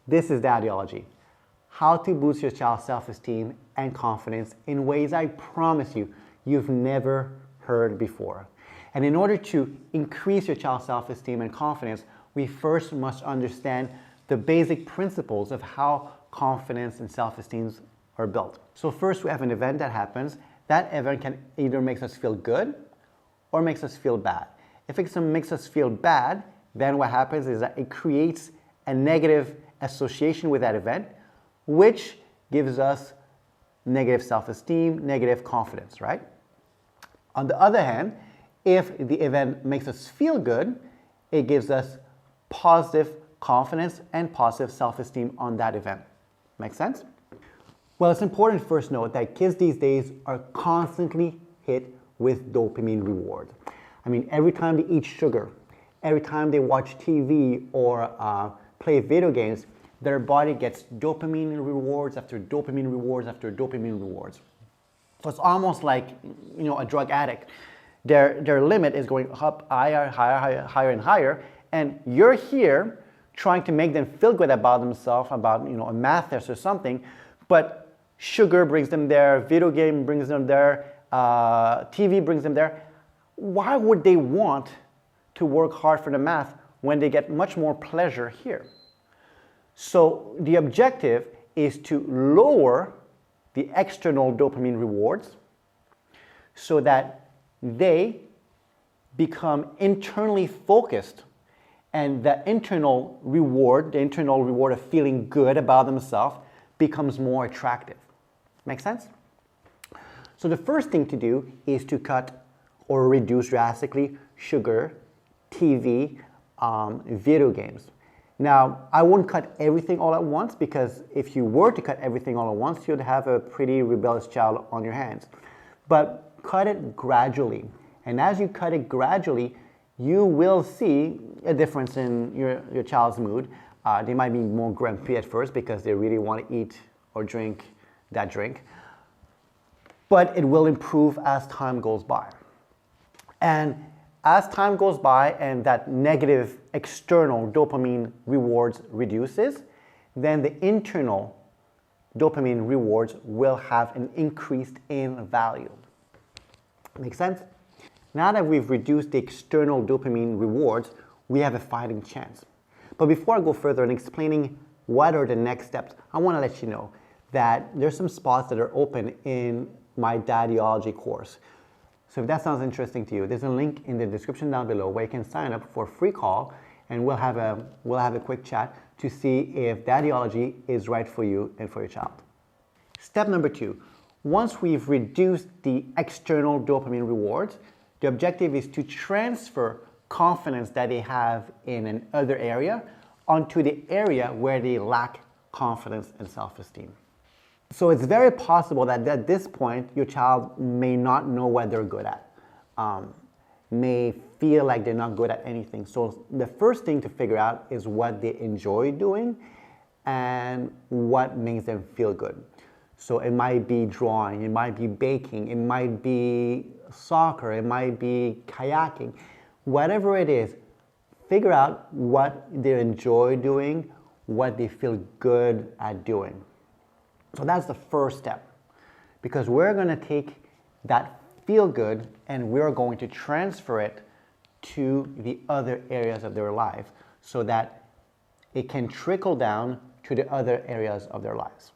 This is Daddy-o-logy. How to boost your child's self-esteem and confidence in ways I promise you've never heard before. And in order to increase your child's self-esteem and confidence, we first must understand the basic principles of how confidence and self-esteem are built. So first we have an event that happens. That event can either make us feel good or makes us feel bad. If it makes us feel bad, then what happens is that it creates a negative association with that event, which gives us negative self-esteem, negative confidence, right? On the other hand, if the event makes us feel good, it gives us positive confidence and positive self-esteem on that event. Make sense? Well, it's important to first note that kids these days are constantly hit with dopamine reward. I mean, every time they eat sugar, every time they watch TV or play video games, their body gets dopamine rewards after dopamine rewards after dopamine rewards. So it's almost like, a drug addict. Their limit is going up higher, higher, higher, higher and higher, and you're here trying to make them feel good about themselves, about a math test or something, but sugar brings them there, video game brings them there, TV brings them there. Why would they want to work hard for the math when they get much more pleasure here? So the objective is to lower the external dopamine rewards so that they become internally focused, and the internal reward of feeling good about themselves becomes more attractive. Make sense? So the first thing to do is to cut or reduce drastically sugar, TV, video games. Now, I wouldn't cut everything all at once, because if you were to cut everything all at once, you'd have a pretty rebellious child on your hands. But cut it gradually. And as you cut it gradually, you will see a difference in your child's mood. They might be more grumpy at first because they really want to eat or drink that drink. But it will improve as time goes by. And as time goes by and that negative external dopamine rewards reduces, then the internal dopamine rewards will have an increase in value. Make sense? Now that we've reduced the external dopamine rewards, we have a fighting chance. But before I go further in explaining what are the next steps, I want to let you know that there's some spots that are open in my Daddy-o-logy course. So if that sounds interesting to you, there's a link in the description down below where you can sign up for a free call, and we'll have a quick chat to see if Daddy-o-logy is right for you and for your child. Step number 2, once we've reduced the external dopamine rewards, the objective is to transfer confidence that they have in another area onto the area where they lack confidence and self-esteem. So it's very possible that at this point, your child may not know what they're good at, may feel like they're not good at anything. So the first thing to figure out is what they enjoy doing and what makes them feel good. So it might be drawing, it might be baking, it might be soccer, it might be kayaking. Whatever it is, figure out what they enjoy doing, what they feel good at doing. So that's the first step, because we're going to take that feel good and we're going to transfer it to the other areas of their life so that it can trickle down to the other areas of their lives.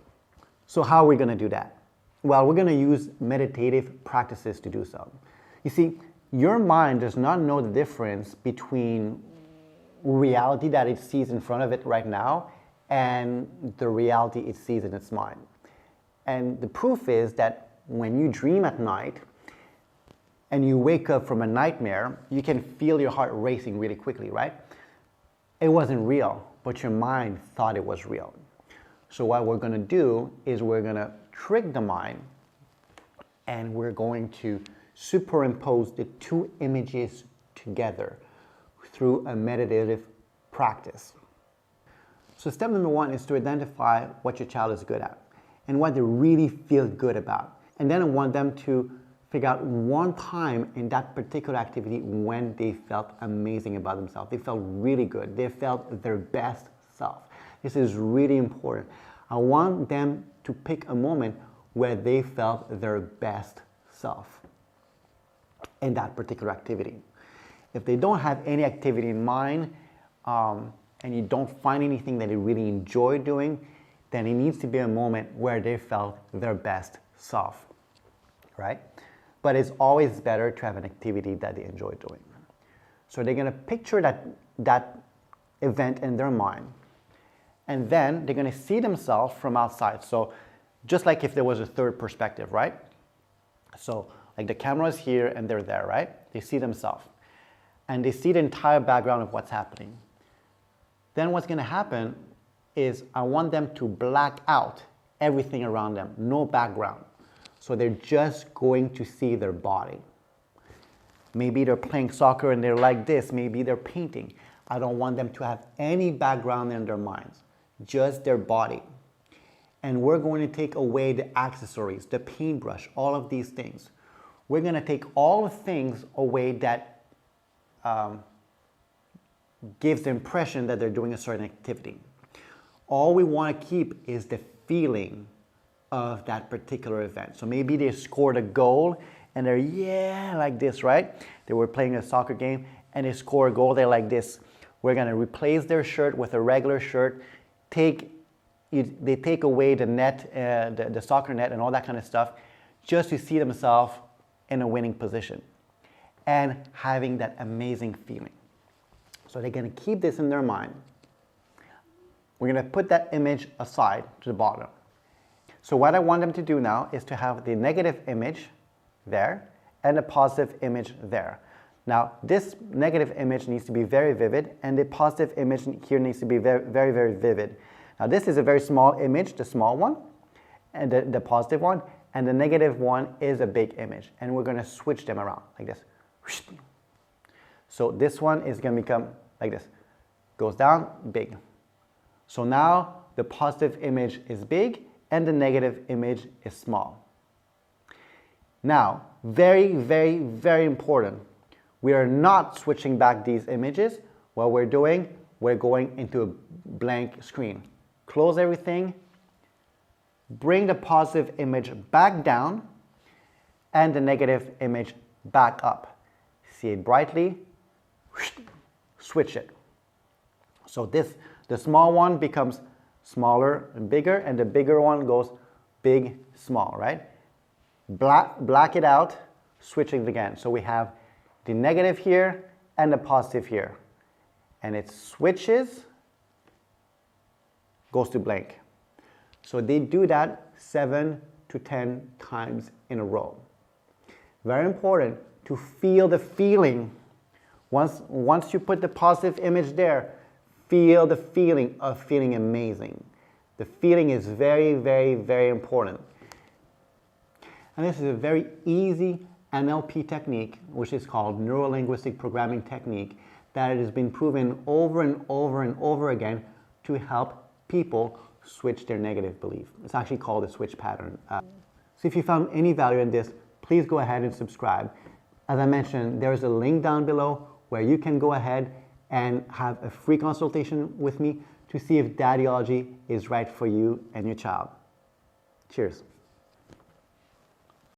So how are we going to do that? Well, we're going to use meditative practices to do so. You see, your mind does not know the difference between reality that it sees in front of it right now and the reality it sees in its mind. And the proof is that when you dream at night and you wake up from a nightmare, you can feel your heart racing really quickly, right? It wasn't real, but your mind thought it was real. So what we're going to do is we're going to trick the mind, and we're going to superimpose the two images together through a meditative practice. So step number 1 is to identify what your child is good at and what they really feel good about. And then I want them to figure out one time in that particular activity when they felt amazing about themselves. They felt really good. They felt their best self. This is really important. I want them to pick a moment where they felt their best self in that particular activity. If they don't have any activity in mind, and you don't find anything that they really enjoy doing, then it needs to be a moment where they felt their best self, right? But it's always better to have an activity that they enjoy doing. So they're gonna picture that event in their mind, and then they're gonna see themselves from outside. So just like if there was a third perspective, right? So like the camera is here and they're there, right? They see themselves, and they see the entire background of what's happening. Then what's gonna happen is I want them to black out everything around them, no background. So they're just going to see their body. Maybe they're playing soccer and they're like this, maybe they're painting. I don't want them to have any background in their minds, just their body. And we're going to take away the accessories, the paintbrush, all of these things. We're gonna take all the things away that gives the impression that they're doing a certain activity. All we want to keep is the feeling of that particular event. So maybe they scored a goal and they're, yeah, like this, right? They were playing a soccer game and they score a goal, they're like this. We're gonna replace their shirt with a regular shirt, they take away the net, the soccer net and all that kind of stuff, just to see themselves in a winning position and having that amazing feeling. So they're gonna keep this in their mind. We're gonna put that image aside to the bottom. So what I want them to do now is to have the negative image there and a positive image there. Now this negative image needs to be very vivid, and the positive image here needs to be very, very, very vivid. Now this is a very small image, the small one, and the positive one, and the negative one is a big image, and we're gonna switch them around like this. So this one is gonna become like this, goes down, big. So now the positive image is big and the negative image is small. Now, very, very, very important. We are not switching back these images. What we're doing, we're going into a blank screen. Close everything, bring the positive image back down and the negative image back up. See it brightly, switch it. So the small one becomes smaller and bigger, and the bigger one goes big, small, right? Black it out, switch it again. So we have the negative here and the positive here. And it switches, goes to blank. So they do that 7 to 10 times in a row. Very important to feel the feeling. Once you put the positive image there, feel the feeling of feeling amazing. The feeling is very, very, very important. And this is a very easy NLP technique, which is called neuro-linguistic programming technique, that it has been proven over and over and over again to help people switch their negative belief. It's actually called a switch pattern. So if you found any value in this, please go ahead and subscribe. As I mentioned, there's a link down below where you can go ahead and have a free consultation with me to see if Daddy-o-logy is right for you and your child. Cheers.